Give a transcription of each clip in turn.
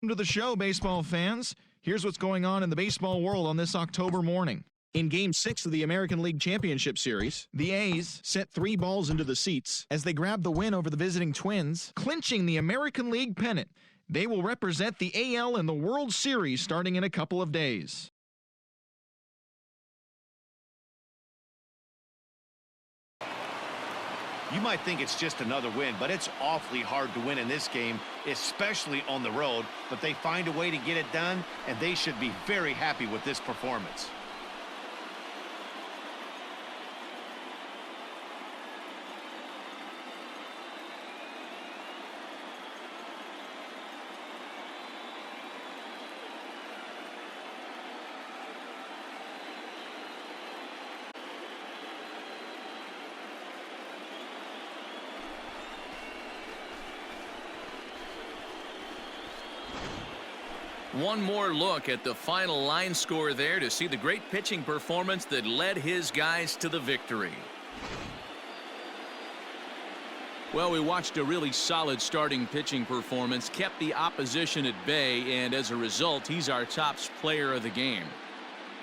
Welcome to the show, baseball fans. Here's what's going on in the baseball world on this October morning. In Game 6 of the American League Championship Series, the A's sent 3 balls into the seats as they grabbed the win over the visiting Twins, clinching the American League pennant. They will represent the AL in the World Series starting in a couple of days. You might think it's just another win, but it's awfully hard to win in this game, especially on the road. But they find a way to get it done, and they should be very happy with this performance. One more look at the final line score there to see the great pitching performance that led his guys to the victory. Well, we watched a really solid starting pitching performance, kept the opposition at bay, and as a result, he's our top player of the game.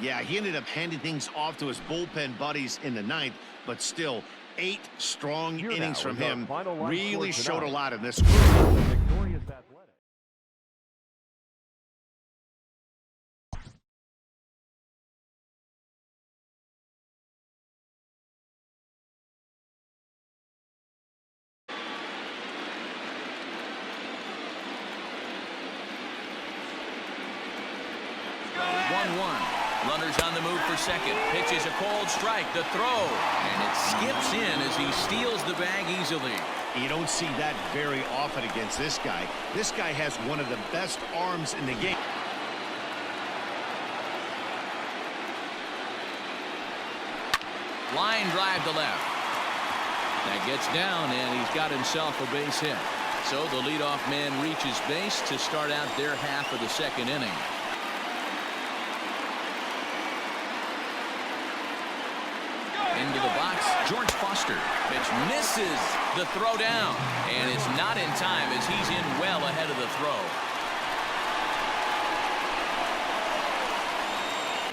Yeah, he ended up handing things off to his bullpen buddies in the 9th, but still 8 strong innings from him really showed a lot in this group. Runners on the move for second. Pitches a cold strike. The throw. And it skips in as he steals the bag easily. You don't see that very often against this guy. This guy has one of the best arms in the game. Line drive to left. That gets down, and he's got himself a base hit. So the leadoff man reaches base to start out their half of the second inning. Into the box, George Foster. Pitch misses the throw down, and it's not in time as he's in well ahead of the throw.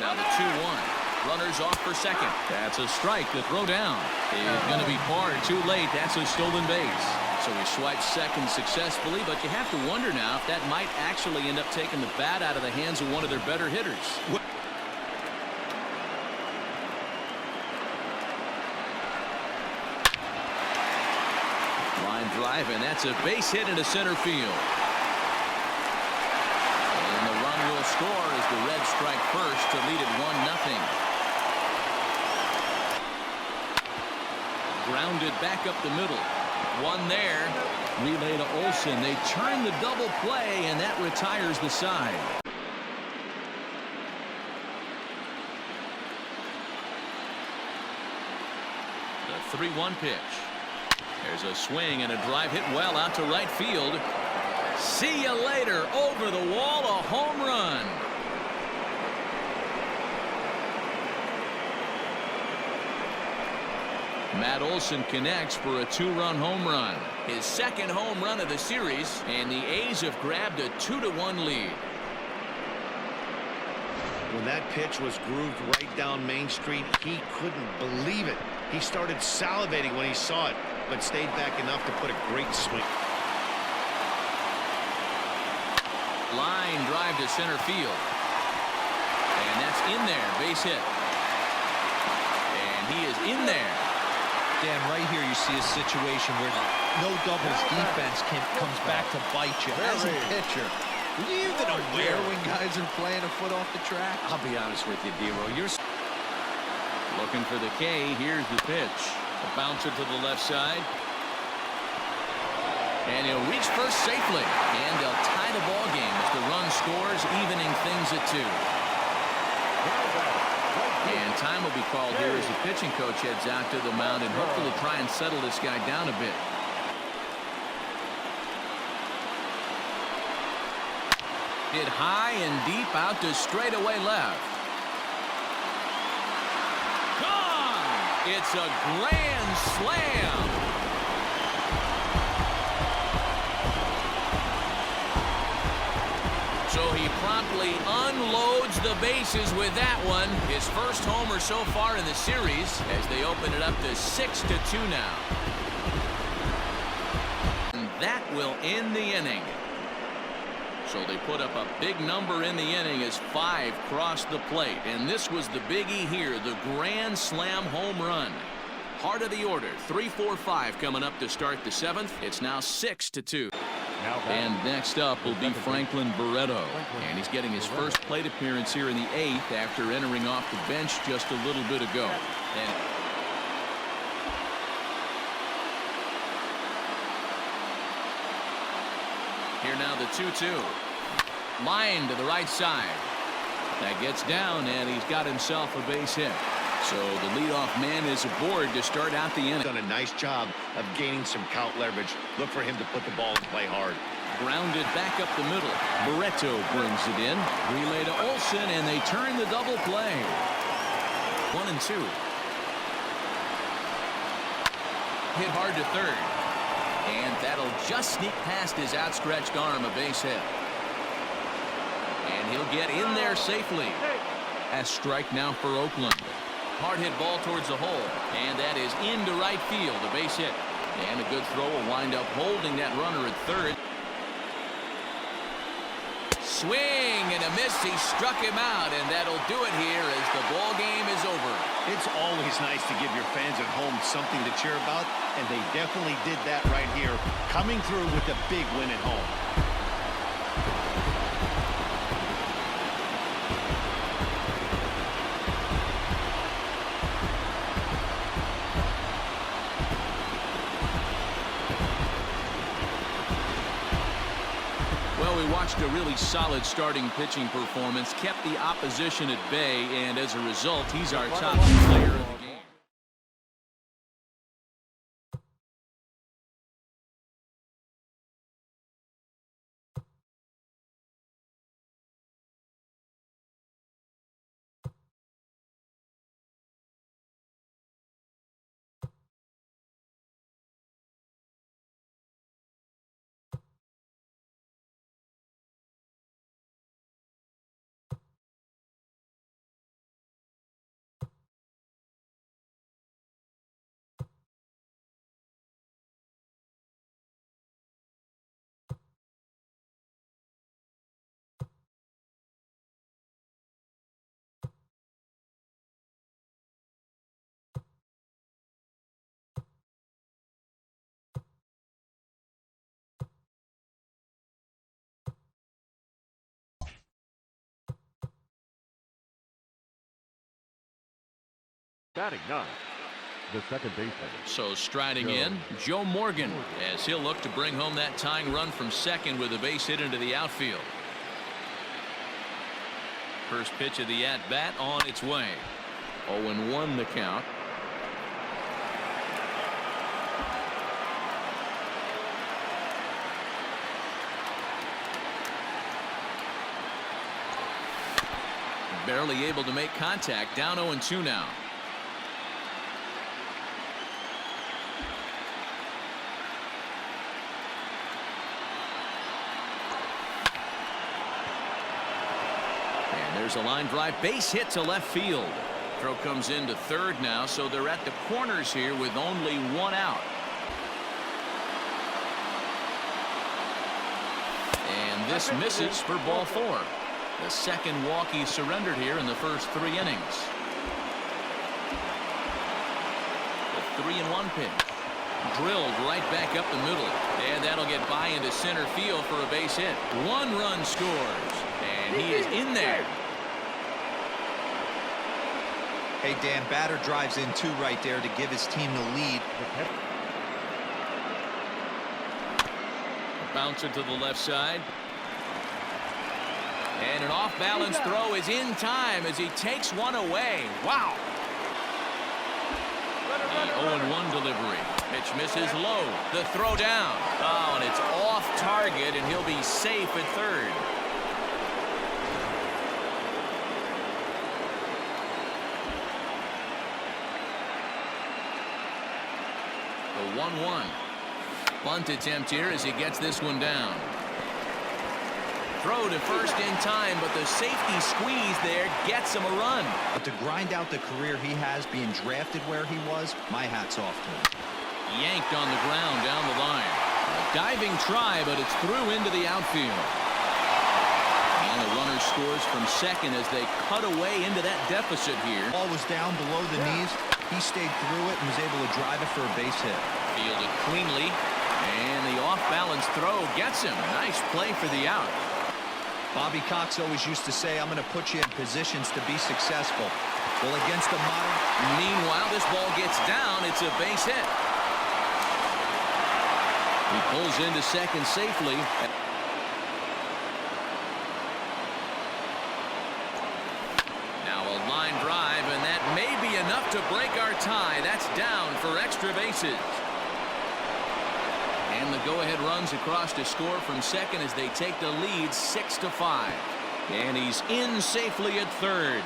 Now the 2-1. Runners off for second. That's a strike. The throw down is going to be far too late. That's a stolen base. So he swipes second successfully, but you have to wonder now if that might actually end up taking the bat out of the hands of one of their better hitters. Drive, and that's a base hit into center field. And the run will score as the Reds strike first to lead it 1-0. Grounded back up the middle. One there. Relay to Olsen. They turn the double play, and that retires the side. The 3-1 pitch. There's a swing and a drive hit well out to right field. See you later. Over the wall, a home run. Matt Olson connects for a 2-run home run. His second home run of the series, and the A's have grabbed a 2-1 lead. When that pitch was grooved right down Main Street, he couldn't believe it. He started salivating when he saw it, but stayed back enough to put a great swing. Line drive to center field. And that's in there. Base hit. And he is in there. Dan, right here you see a situation where no doubles defense comes back to bite you. As a pitcher, are you even aware when guys are playing a foot off the track? I'll be honest with you, D-Roll. You're looking for the K. Here's the pitch. A bouncer to the left side. And he'll reach first safely. And they'll tie the ball game as the run scores, evening things at 2. And time will be called here as the pitching coach heads out to the mound and hopefully try and settle this guy down a bit. Hit high and deep out to straightaway left. Gone! It's a grand slam. So he promptly unloads the bases with that one. His first homer so far in the series as they open it up to 6-2 now. And that will end the inning. So they put up a big number in the inning as 5 crossed the plate. And this was the biggie here, the grand slam home run. Heart of the order, 3-4-5 coming up to start the 7th. It's now 6-2. And next up will be Franklin Barreto. And he's getting his first plate appearance here in the 8th after entering off the bench just a little bit ago. And here now the 2-2. Line to the right side. That gets down, and he's got himself a base hit. So the leadoff man is aboard to start out the inning. Done a nice job of gaining some count leverage. Look for him to put the ball and play hard. Grounded back up the middle. Barreto brings it in. Relay to Olsen, and they turn the double play. 1-2. Hit hard to third. And that'll just sneak past his outstretched arm, a base hit. And he'll get in there safely. A strike now for Oakland. Hard hit ball towards the hole, and that is into right field, a base hit. And a good throw will wind up holding that runner at third. Swing and a miss. He struck him out, and that'll do it here as the ball game is over. It's always nice to give your fans at home something to cheer about, and they definitely did that right here, coming through with a big win at home. Well, we watched a really solid starting pitching performance, kept the opposition at bay, and as a result, he's our top player of the game. Batting ninth, the second baseman. So striding in, Joe Morgan, as he'll look to bring home that tying run from second with a base hit into the outfield. First pitch of the at-bat on its way. 0-1 the count. Barely able to make contact. Down 0-2 now. There's a line drive, base hit to left field. Throw comes into third now, so they're at the corners here with only one out. And this misses for ball 4. The second walk he surrendered here in the first 3 innings. The 3-1 pitch. Drilled right back up the middle. And that'll get by into center field for a base hit. 1 run scores. And he is in there. Hey, Dan, batter drives in 2 right there to give his team the lead. Bouncer to the left side. And an off-balance throw is in time as he takes one away. Wow. The 0-1 delivery. Pitch misses low. The throw down. Oh, and it's off target, and he'll be safe at third. The 1-1. Bunt attempt here as he gets this one down. throw to first in time, but the safety squeeze there gets him a run. But to grind out the career he has being drafted where he was, my hat's off to him. Yanked on the ground down the line. A diving try, but it's through into the outfield. And the runner scores from second as they cut away into that deficit here. Ball was down below the knees. He stayed through it and was able to drive it for a base hit. Fielded cleanly. And the off-balance throw gets him. Nice play for the out. Bobby Cox always used to say, I'm going to put you in positions to be successful. Well, against the modern... Meanwhile, this ball gets down. It's a base hit. He pulls into second safely. Now a line drive, and that may be enough to break our tie. That's down for extra bases. And the go-ahead runs across to score from second as they take the lead 6-5. And he's in safely at third.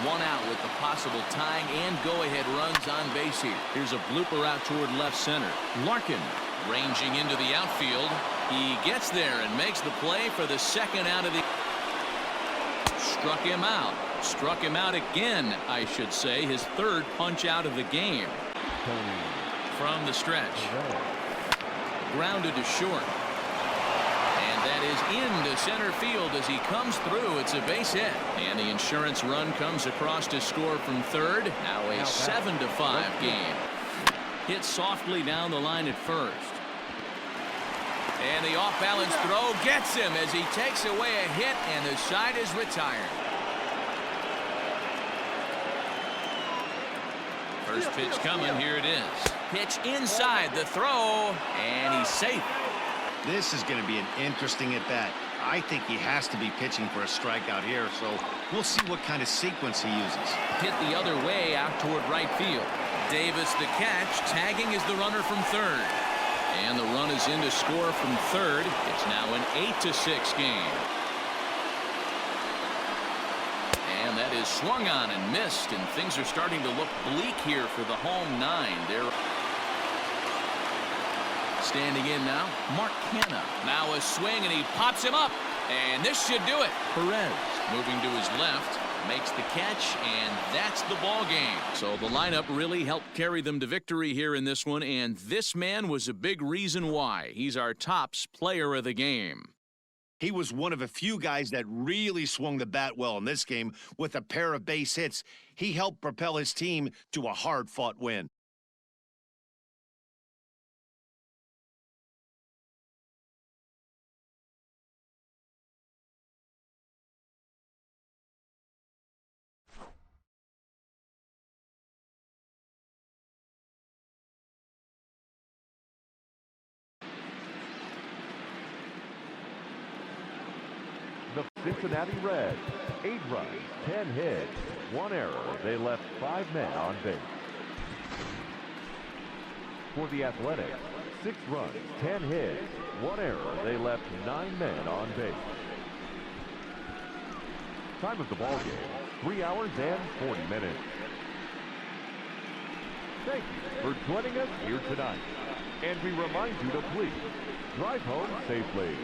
One out with the possible tying and go-ahead runs on base here. Here's a blooper out toward left center. Larkin ranging into the outfield. He gets there and makes the play for the second out of the... Struck him out. Struck him out again, I should say. His third punch out of the game. From the stretch. Grounded to short. And that is into center field as he comes through. It's a base hit. And the insurance run comes across to score from third. Now a 7-5 game. Hit softly down the line at first. And the off-balance throw gets him as he takes away a hit, and the side is retired. First pitch coming. Here it is. Pitch inside the throw, and he's safe. This is going to be an interesting at-bat. I think he has to be pitching for a strikeout here, so we'll see what kind of sequence he uses. Hit the other way out toward right field. Davis the catch. Tagging is the runner from third. And the run is in to score from third. It's now an 8-6 game. And that is swung on and missed, and things are starting to look bleak here for the home nine. They're standing in now. Mark Canha. Now a swing, and he pops him up. And this should do it. Perez moving to his left. Makes the catch, and that's the ball game. So the lineup really helped carry them to victory here in this one, and this man was a big reason why. He's our tops player of the game. He was one of a few guys that really swung the bat well in this game with a pair of base hits. He helped propel his team to a hard-fought win. The Cincinnati Reds, 8 runs, 10 hits, 1 error. They left 5 men on base. For the Athletics, 6 runs, 10 hits, 1 error. They left 9 men on base. Time of the ball game, 3 hours and 40 minutes. Thank you for joining us here tonight. And we remind you to please drive home safely.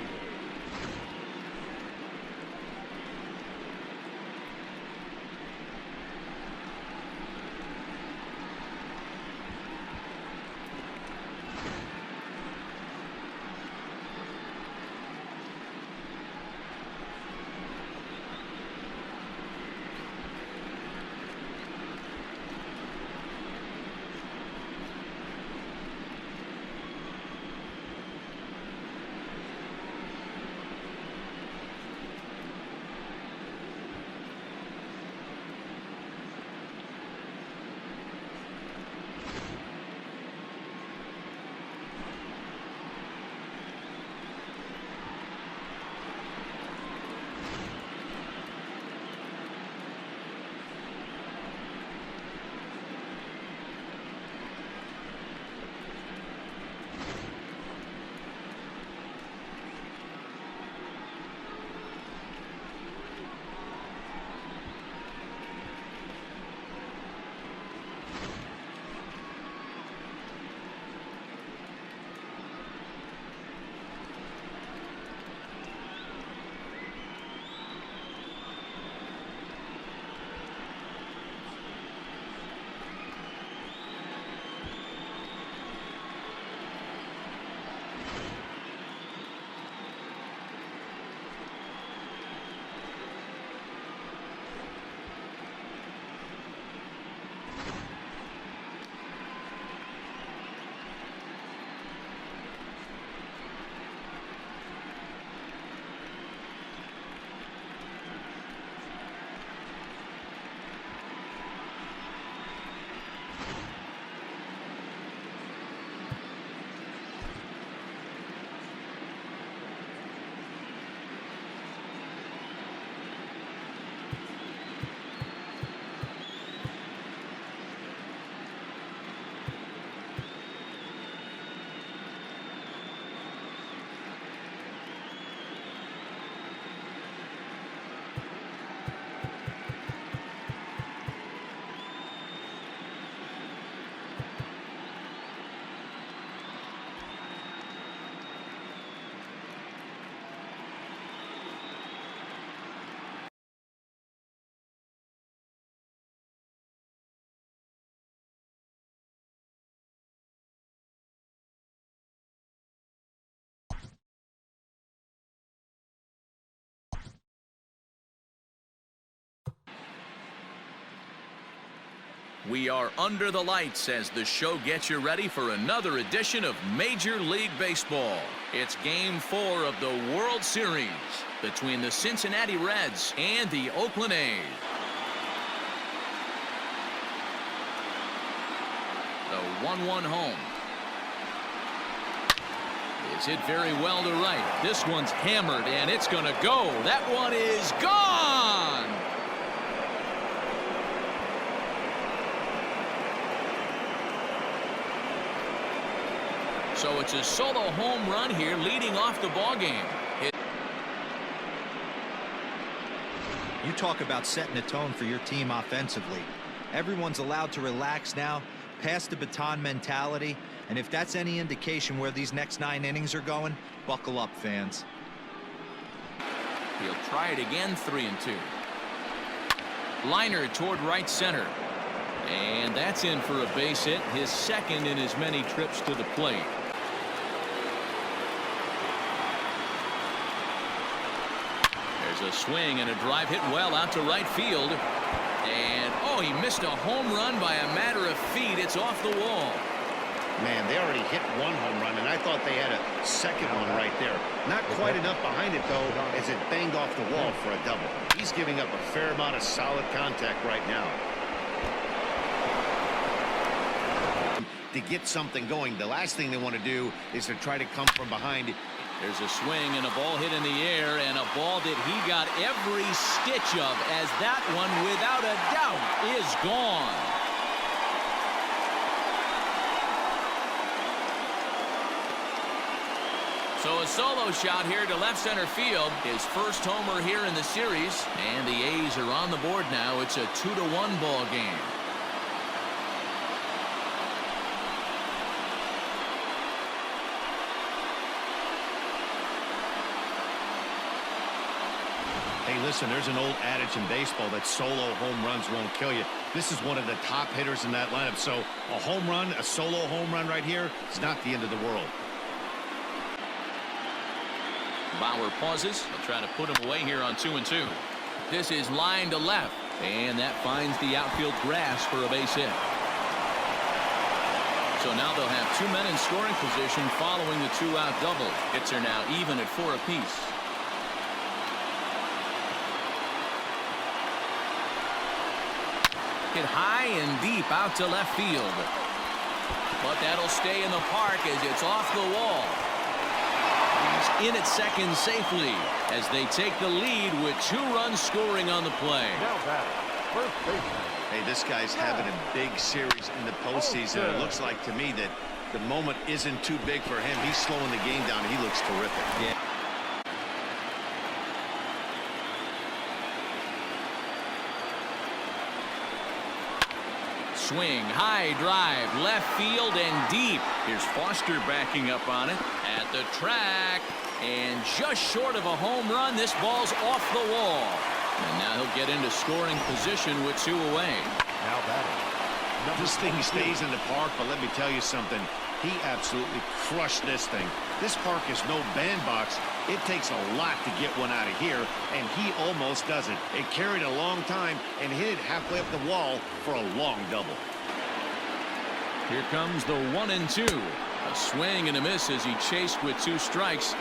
We are under the lights as the show gets you ready for another edition of Major League Baseball. It's Game 4 of the World Series between the Cincinnati Reds and the Oakland A's. The 1-1 home. It's hit very well to right. This one's hammered, and it's going to go. That one is gone! So it's a solo home run here, leading off the ballgame. You talk about setting a tone for your team offensively. Everyone's allowed to relax now, pass the baton mentality, and if that's any indication where these next 9 innings are going, buckle up, fans. He'll try it again, 3-2. Liner toward right center. And that's in for a base hit, his second in as many trips to the plate. There's a swing and a drive hit well out to right field. And, oh, he missed a home run by a matter of feet. It's off the wall. Man, they already hit 1 home run, and I thought they had a second one right there. Not quite enough behind it, though, as it banged off the wall for a double. He's giving up a fair amount of solid contact right now. To get something going, the last thing they want to do is to try to come from behind. There's a swing and a ball hit in the air, and a ball that he got every stitch of, as that one, without a doubt, is gone. So a solo shot here to left center field. His first homer here in the series. And the A's are on the board now. It's a 2-1 ball game. Hey, listen, there's an old adage in baseball that solo home runs won't kill you. This is one of the top hitters in that lineup. So a home run, a solo home run right here, is not the end of the world. Bauer pauses. He'll try to put him away here on 2-2. This is line to left, and that finds the outfield grass for a base hit. So now they'll have 2 men in scoring position following the 2-out double. Hits are now even at 4 apiece. Hit high and deep out to left field. But that'll stay in the park as it's off the wall. He's in at second safely as they take the lead with 2 runs scoring on the play. Now batting, first baseman. Hey, this guy's having a big series in the postseason. It looks like to me that the moment isn't too big for him. He's slowing the game down. He looks terrific. Yeah. Swing, high drive, left field and deep. Here's Foster backing up on it at the track, and just short of a home run. This ball's off the wall, and now he'll get into scoring position with 2 away. Now batting. This thing stays in the park, but let me tell you something. He absolutely crushed this thing. This park is no bandbox. It takes a lot to get one out of here, and he almost does it. It carried a long time and hit it halfway up the wall for a long double. Here comes the 1-2. A swing and a miss as he chased with 2 strikes.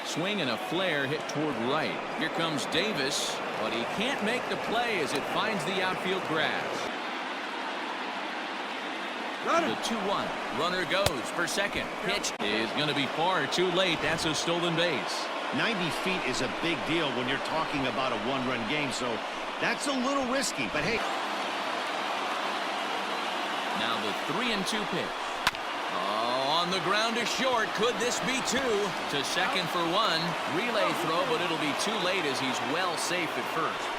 Swing and a flare hit toward right. Here comes Davis, but he can't make the play as it finds the outfield grass. The 2-1. Runner goes for second. Pitch is going to be far too late. That's a stolen base. 90 feet is a big deal when you're talking about a 1-run game, so that's a little risky, but hey. Now the 3-2 pitch. Oh, on the ground is short. Could this be 2? To second for 1. Relay throw, but it'll be too late as he's well safe at first.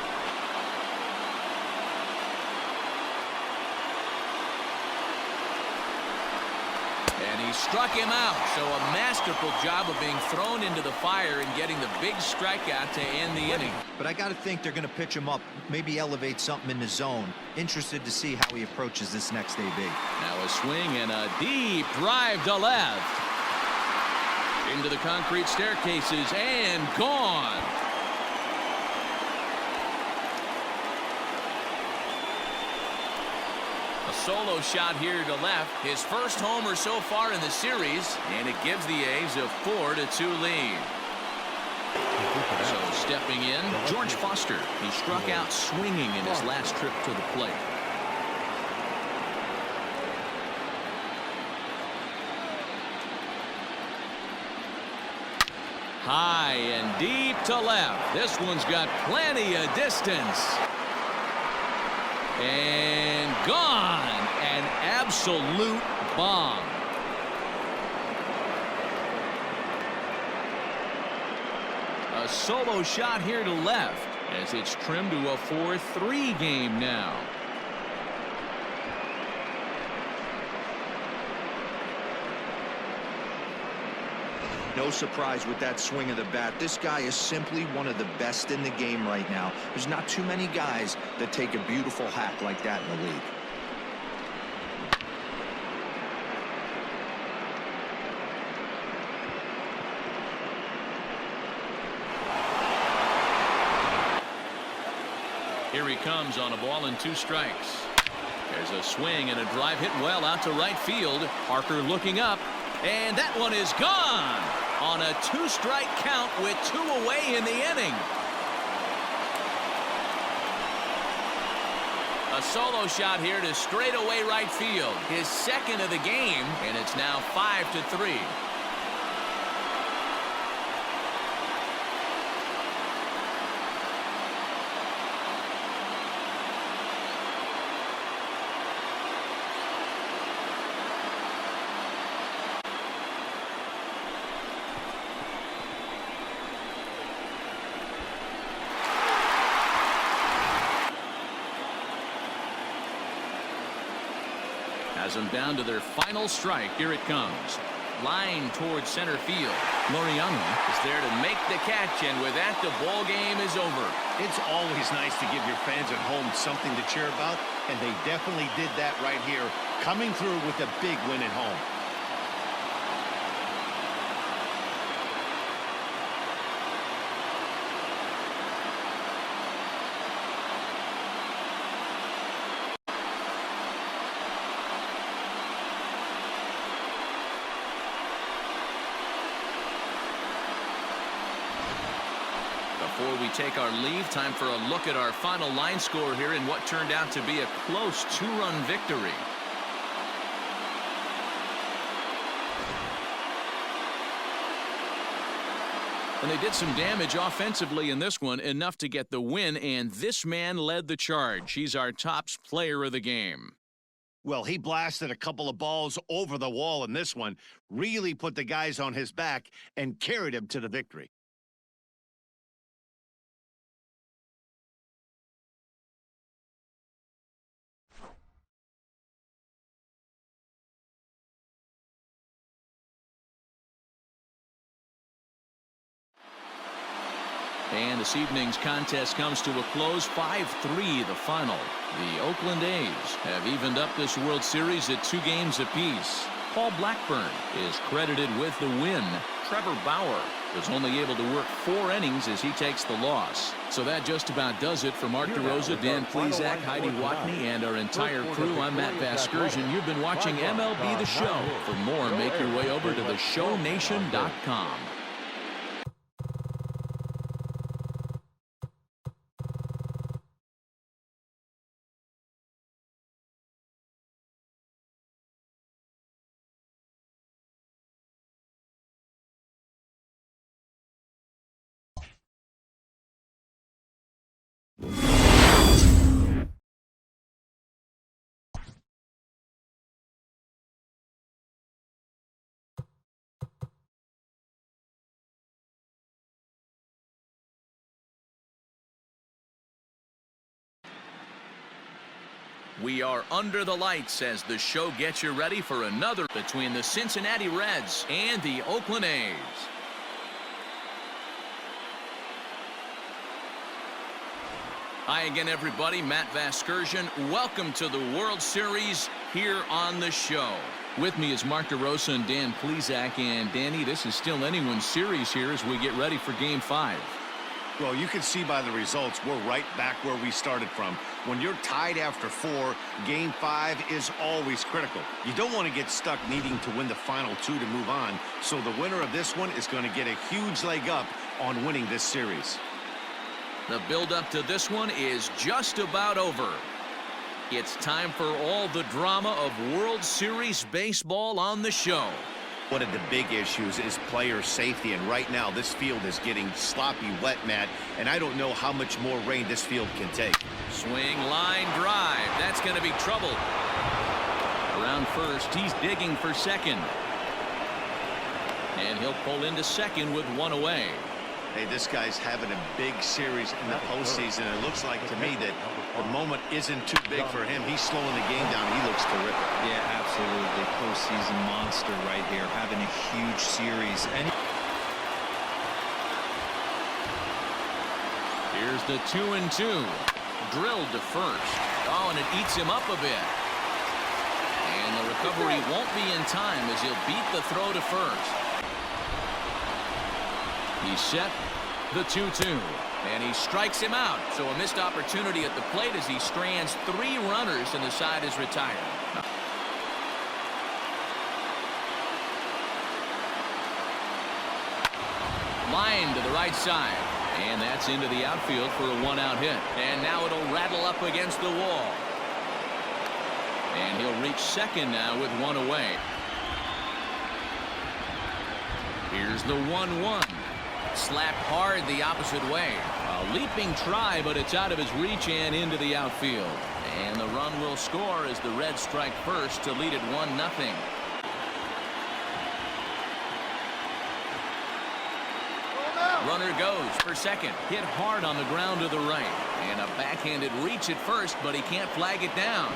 And he struck him out. So a masterful job of being thrown into the fire and getting the big strikeout to end the inning. But I got to think they're going to pitch him up, maybe elevate something in the zone. Interested to see how he approaches this next AB. Now a swing and a deep drive to left. Into the concrete staircases and gone. solo shot here to left. His first homer so far in the series, and it gives the A's a 4-2 lead. So stepping in, George Foster. He struck out swinging in his last trip to the plate. High and deep to left. This one's got plenty of distance. And gone. An absolute bomb. A solo shot here to left as it's trimmed to a 4-3 game now. No surprise with that swing of the bat. This guy is simply one of the best in the game right now. There's not too many guys that take a beautiful hack like that in the league. Here he comes on a ball and 2 strikes. There's a swing and a drive hit well out to right field. Parker looking up, and that one is gone on a 2-strike count with 2 away in the inning. A solo shot here to straightaway right field. His second of the game, and it's now 5-3. Has them down to their final strike. Here it comes. Line towards center field. Laureano is there to make the catch, and with that, the ball game is over. It's always nice to give your fans at home something to cheer about, and they definitely did that right here, coming through with a big win at home. Before we take our leave, time for a look at our final line score here in what turned out to be a close 2-run victory. And they did some damage offensively in this one, enough to get the win, and this man led the charge. He's our top player of the game. Well, he blasted a couple of balls over the wall in this one, really put the guys on his back and carried him to the victory. And this evening's contest comes to a close, 5-3 the final. The Oakland A's have evened up this World Series at 2 games apiece. Paul Blackburn is credited with the win. Trevor Bauer was only able to work 4 innings as he takes the loss. So that just about does it for Mark DeRosa, Dan Plesac, Heidi Watney, and our entire crew. I'm Matt Vasgersian. You've been watching MLB The Show. For more, make your way over to theshownation.com. We are under the lights as the show gets you ready for another between the Cincinnati Reds and the Oakland A's. Hi again, everybody. Matt Vasgersian. Welcome to the World Series here on the show. With me is Mark DeRosa and Dan Plesac. And Danny, this is still anyone's series here as we get ready for Game 5. Well, you can see by the results, we're right back where we started from. When you're tied after 4, Game 5 is always critical. You don't want to get stuck needing to win the final 2 to move on, so the winner of this one is going to get a huge leg up on winning this series. The build-up to this one is just about over. It's time for all the drama of World Series baseball on the show. One of the big issues is player safety, and right now this field is getting sloppy wet, Matt, and I don't know how much more rain this field can take. Swing, line, drive. That's going to be trouble. Around first, he's digging for second. And he'll pull into second with 1 away. Hey, this guy's having a big series in the postseason. It looks like to me that the moment isn't too big for him. He's slowing the game down. He looks terrific. Yeah, absolutely. Postseason monster right here, having a huge series. And here's the 2-2. Drilled to first. Oh, and it eats him up a bit. And the recovery won't be in time as he'll beat the throw to first. He's set the 2-2, and he strikes him out. So a missed opportunity at the plate as he strands 3 runners, and the side is retired. Line to the right side, and that's into the outfield for a 1-out hit. And now it'll rattle up against the wall. And he'll reach second now with 1 away. Here's the 1-1. Slapped hard the opposite way. A leaping try, but it's out of his reach and into the outfield. And the run will score as the Reds strike first to lead it 1-0. Runner goes for second. Hit hard on the ground to the right. And a backhanded reach at first, but he can't flag it down.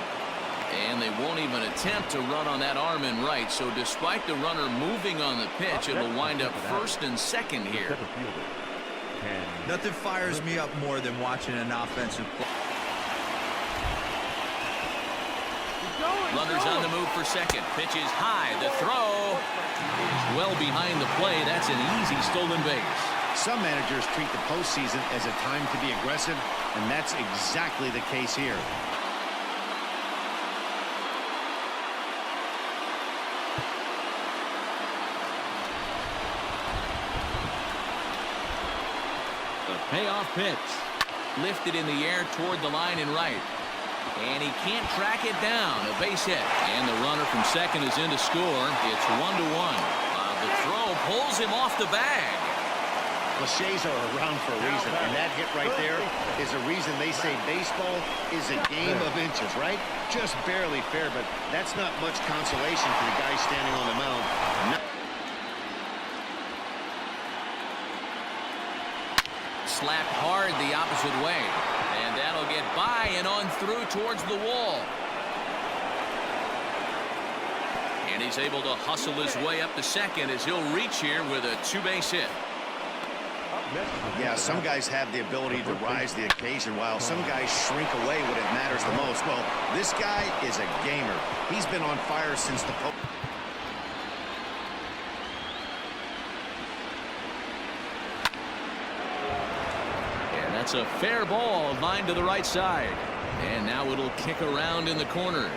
And they won't even attempt to run on that arm in right. So despite the runner moving on the pitch, it'll wind up first and second here. nothing fires me up more than watching an offensive play. Runners on the move for second. Pitch is high. The throw is well behind the play. That's an easy stolen base. Some managers treat the postseason as a time to be aggressive, and that's exactly the case here. The payoff pitch. Lifted in the air toward the line and right. And he can't track it down. A base hit. And the runner from second is in to score. It's 1-1. The throw pulls him off the bag. Cliches are around for a reason, and that hit right there is a reason they say baseball is a game of inches, right? Just barely fair, but that's not much consolation for the guy standing on the mound. Slapped hard the opposite way. And that'll get by and on through towards the wall. And he's able to hustle his way up to second as he'll reach here with a two-base hit. Yeah, some guys have the ability to rise the occasion while some guys shrink away when it matters the most. Well, this guy is a gamer. He's been on fire since the That's a fair ball, line to the right side. And now it'll kick around in the corner.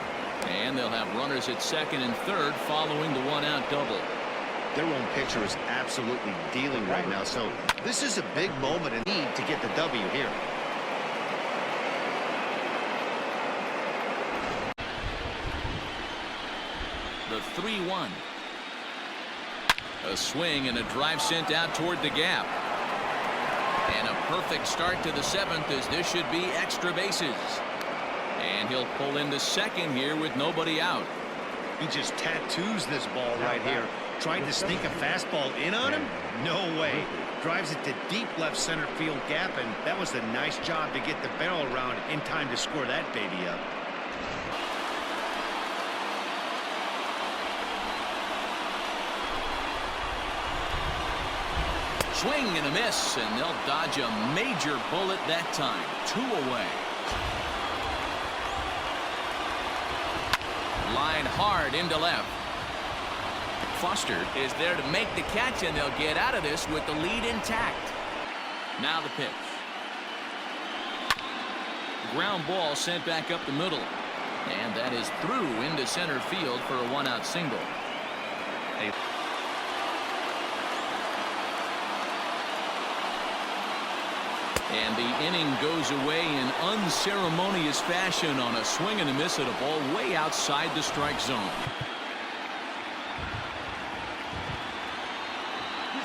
And they'll have runners at second and third following the one-out double. Their own pitcher is absolutely dealing right now, so this is a big moment and need to get the W here. The 3-1. A swing and a drive sent out toward the gap. And a perfect start to the seventh as this should be extra bases. And he'll pull into second here with nobody out. He just tattoos this ball right here. Tried to sneak a fastball in on him? No way. Drives it to deep left center field gap, and that was a nice job to get the barrel around in time to score that baby up. Swing and a miss, and they'll dodge a major bullet that time. 2 away. Line hard into left. Foster is there to make the catch, and they'll get out of this with the lead intact. Now the pitch. Ground ball sent back up the middle. And that is through into center field for a one-out single. And the inning goes away in unceremonious fashion on a swing and a miss at a ball way outside the strike zone.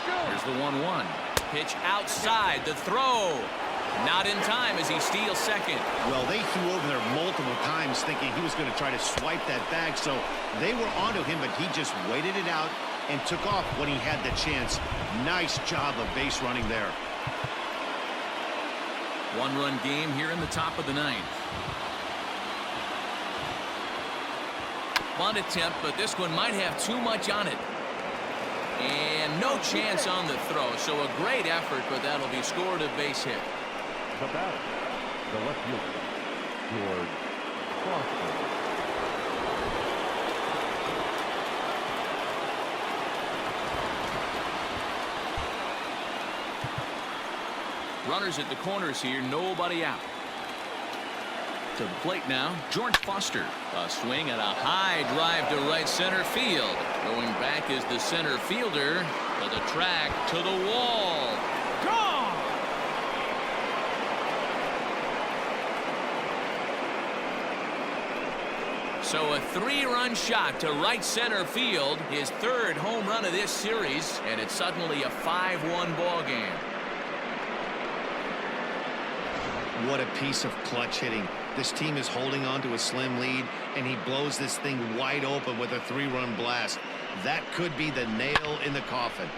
Here's the 1-1. Pitch outside. The throw. Not in time as he steals second. Well, they threw over there multiple times thinking he was going to try to swipe that bag, so they were onto him, but he just waited it out and took off when he had the chance. Nice job of base running there. One-run game here in the top of the ninth. Bunt attempt, but this one might have too much on it. And no chance on the throw, so a great effort, but that'll be scored a base hit. The batter, the left fielder, George Foster. Runners at the corners here, nobody out. To the plate now, George Foster. A swing and a high drive to right center field. Going back is the center fielder. To the track, to the wall. Gone! So a three-run shot to right center field. His third home run of this series. And it's suddenly a 5-1 ball game. What a piece of clutch hitting. This team is holding on to a slim lead, and he blows this thing wide open with a three-run blast. That could be the nail in the coffin.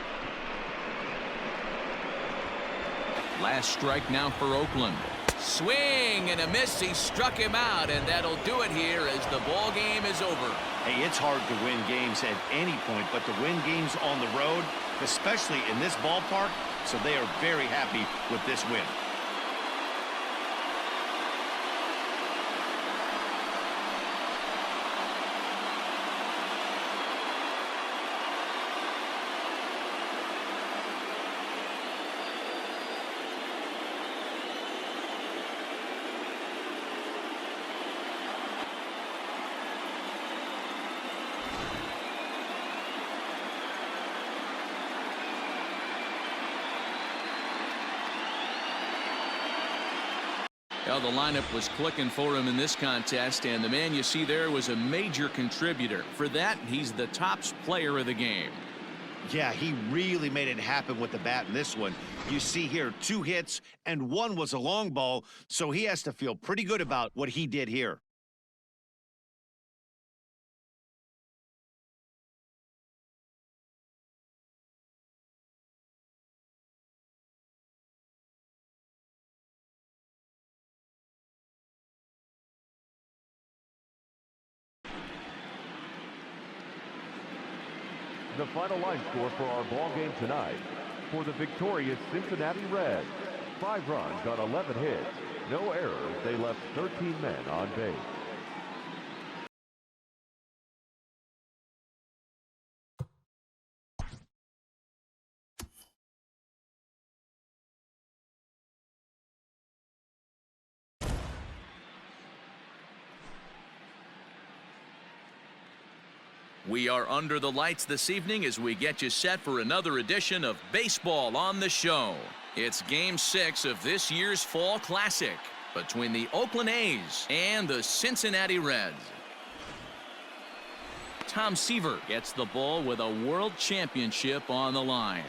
Last strike now for Oakland. Swing and a miss. He struck him out, and that'll do it here as the ball game is over. Hey, it's hard to win games at any point, but to win games on the road, especially in this ballpark, so they are very happy with this win. Well, the lineup was clicking for him in this contest, and the man you see there was a major contributor. For that, he's the top player of the game. Yeah, he really made it happen with the bat in this one. You see here 2 hits, and 1 was a long ball, so he has to feel pretty good about what he did here. The final line score for our ball game tonight. For the victorious Cincinnati Reds, 5 runs on 11 hits, no errors. They left 13 men on base. We are under the lights this evening as we get you set for another edition of Baseball on the Show. It's Game 6 of this year's Fall Classic between the Oakland A's and the Cincinnati Reds. Tom Seaver gets the ball with a world championship on the line.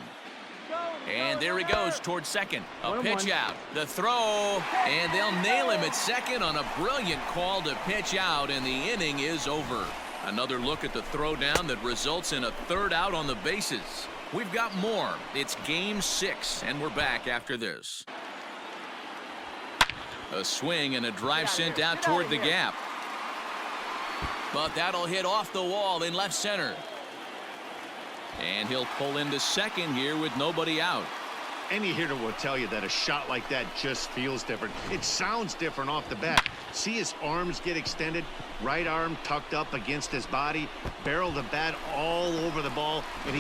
And there he goes towards second. A pitch out. The throw. And they'll nail him at second on a brilliant call to pitch out, and the inning is over. Another look at the throwdown that results in a third out on the bases. We've got more. It's Game 6, and we're back after this. A swing and a drive sent out toward the gap. But that'll hit off the wall in left center. And he'll pull into second here with nobody out. Any hitter will tell you that a shot like that just feels different. It sounds different off the bat. See his arms get extended, right arm tucked up against his body, barrel the bat all over the ball, and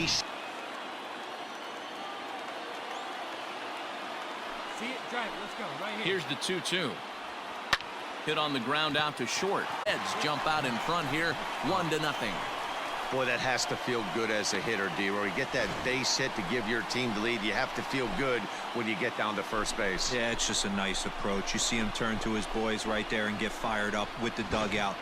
Here's the 2-2. Hit on the ground out to short. Reds jump out in front here, 1-0. Boy, that has to feel good as a hitter, D-Roy. You get that base hit to give your team the lead. You have to feel good when you get down to first base. Yeah, it's just a nice approach. You see him turn to his boys right there and get fired up with the dugout.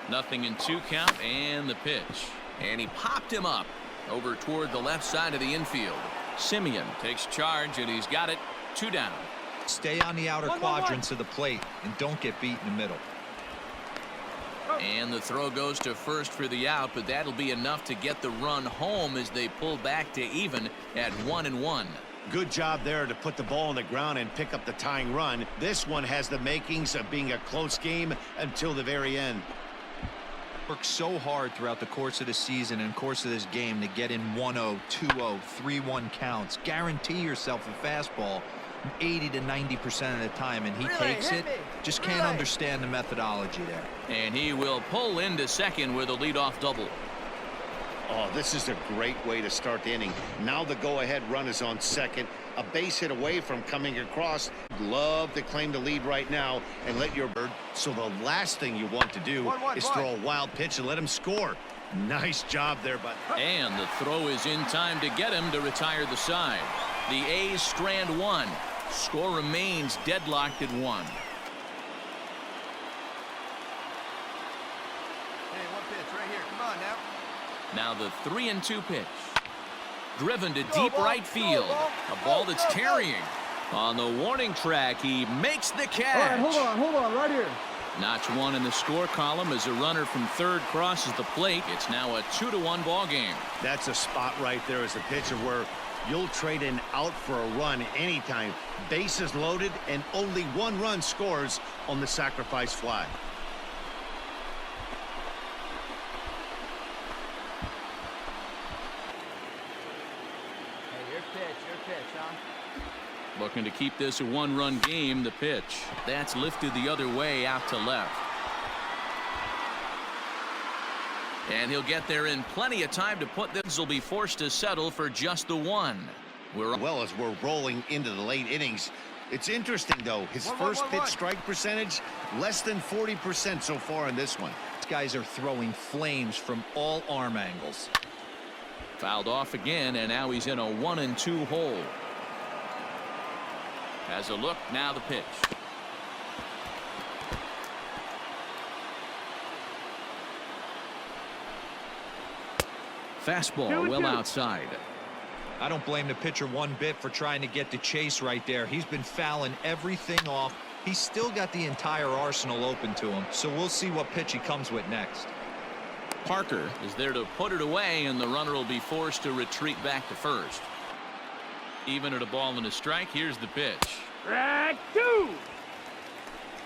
0-2 count, and the pitch. And he popped him up over toward the left side of the infield. Simeon takes charge, and he's got it. 2 down. Stay on the outer quadrants of the plate and don't get beat in the middle. And the throw goes to first for the out, but that'll be enough to get the run home as they pull back to even at 1-1. Good job there to put the ball on the ground and pick up the tying run. This one has the makings of being a close game until the very end. Worked so hard throughout the course of the season and course of this game to get in 1-0, 2-0, 3-1 counts. Guarantee yourself a fastball 80 to 90% of the time, and he takes it. Just can't understand the methodology there. And he will pull into second with a leadoff double. Oh, this is a great way to start the inning. Now the go-ahead run is on second, a base hit away from coming across. Love to claim the lead right now and let your bird. So the last thing you want to do is throw a wild pitch and let him score. Nice job there, but and the throw is in time to get him to retire the side. The A's strand one. Score remains deadlocked at 1. Hey, one pitch right here. Come on now. Now the 3-2 pitch. Driven to deep right field. A ball that's tarrying. On the warning track, he makes the catch. All right, hold on, right here. Notch 1 in the score column as a runner from third crosses the plate. It's now a 2-1 ball game. that's a spot right there as a pitcher where you'll trade an out for a run anytime. Bases loaded and only 1 run scores on the sacrifice fly. Hey, your pitch, huh? Looking to keep this a 1-run game. The pitch. That's lifted the other way out to left. And he'll get there in plenty of time to put this. Will be forced to settle for just the 1. Well, as we're rolling into the late innings, it's interesting though. His first pitch strike percentage less than 40% so far in this one. These guys are throwing flames from all arm angles. Fouled off again, and now he's in a 1-2 hole. Has a look, now the pitch. Fastball well outside. I don't blame the pitcher one bit for trying to get the chase right there. He's been fouling everything off. He's still got the entire arsenal open to him, so we'll see what pitch he comes with next. Parker is there to put it away, and the runner will be forced to retreat back to first. Even at a ball and a strike, here's the pitch. Strike 2.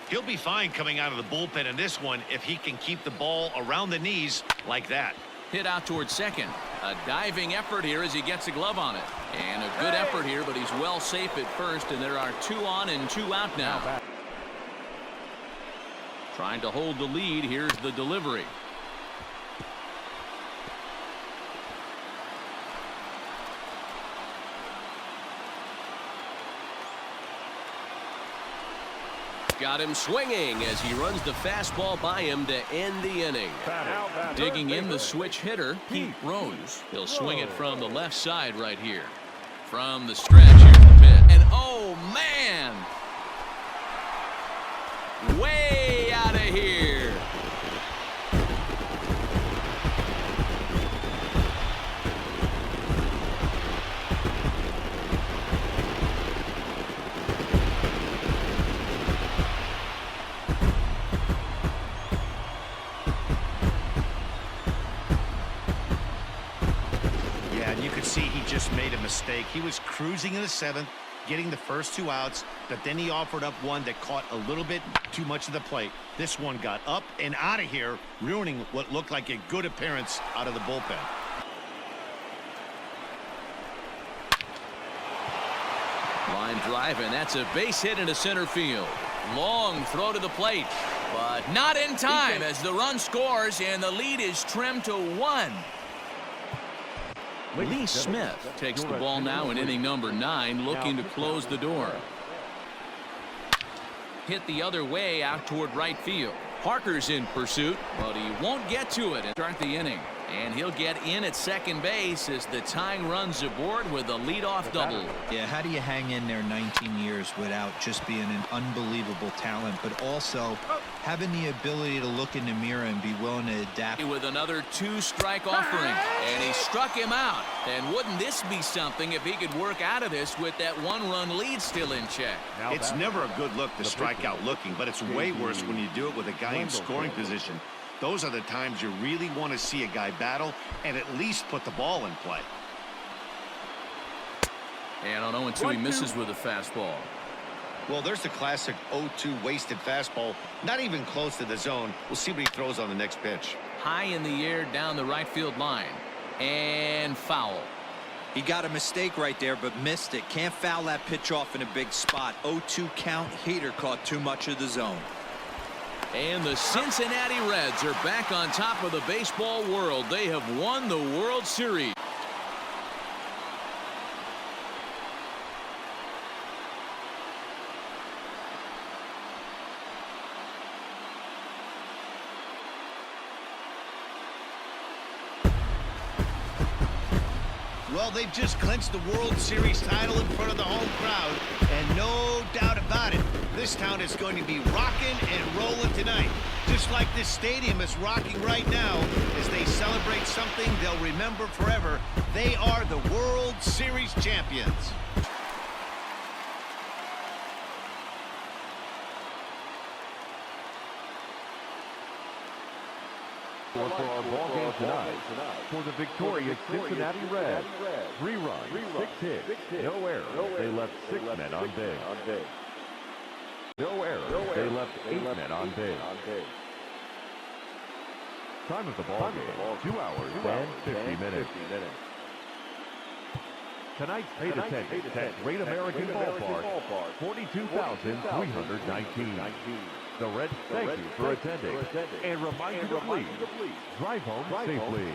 He'll be fine coming out of the bullpen in this one if he can keep the ball around the knees like that. Hit out towards second. A diving effort here as he gets a glove on it. And a good effort here, but he's well safe at first, and there are 2 on and 2 out now. Trying to hold the lead. Here's the delivery. Got him swinging as he runs the fastball by him to end the inning. Digging in the switch hitter, Pete Rose. He'll swing it from the left side right here. From the stretch, here's the pitch. And oh, man! Way out of here. See, he just made a mistake. He was cruising in the 7th, getting the first 2 outs, but then he offered up one that caught a little bit too much of the plate. This one got up and out of here, ruining what looked like a good appearance out of the bullpen. Line drive, and that's a base hit into center field. Long throw to the plate, but not in time as the run scores, and the lead is trimmed to 1. Lee Smith takes the ball now in inning number 9, looking to close the door. hit the other way out toward right field. Parker's in pursuit, but he won't get to it and start the inning. And he'll get in at second base as the tying runs aboard with a leadoff double. Yeah, how do you hang in there 19 years without just being an unbelievable talent, but also having the ability to look in the mirror and be willing to adapt? With another 2-strike offering, and he struck him out. And wouldn't this be something if he could work out of this with that 1-run lead still in check? It's never a good look to strike out looking, but it's way worse when you do it with a guy in scoring position. Those are the times you really want to see a guy battle and at least put the ball in play. And on 0-2, he misses with a fastball. Well, there's the classic 0-2 wasted fastball. Not even close to the zone. We'll see what he throws on the next pitch. High in the air down the right field line. And foul. He got a mistake right there, but missed it. Can't foul that pitch off in a big spot. 0-2 count. Hader caught too much of the zone. And the Cincinnati Reds are back on top of the baseball world. They have won the World Series. Well, they've just clinched the World Series title in front of the home crowd, and no doubt about it, this town is going to be rocking and rolling tonight, just like this stadium is rocking right now as they celebrate something they'll remember forever. They are the World Series champions. For our ball game tonight, for the victorious Cincinnati Reds, 3 runs, 6 hits, no errors. They left 6 men on base. No errors. They left 8 men on base. Time of the ball game, 2 hours and 50 minutes. Tonight's paid attendance at Great American Ballpark, 42,319. The Reds thank you for attending and remind you to please drive home safely.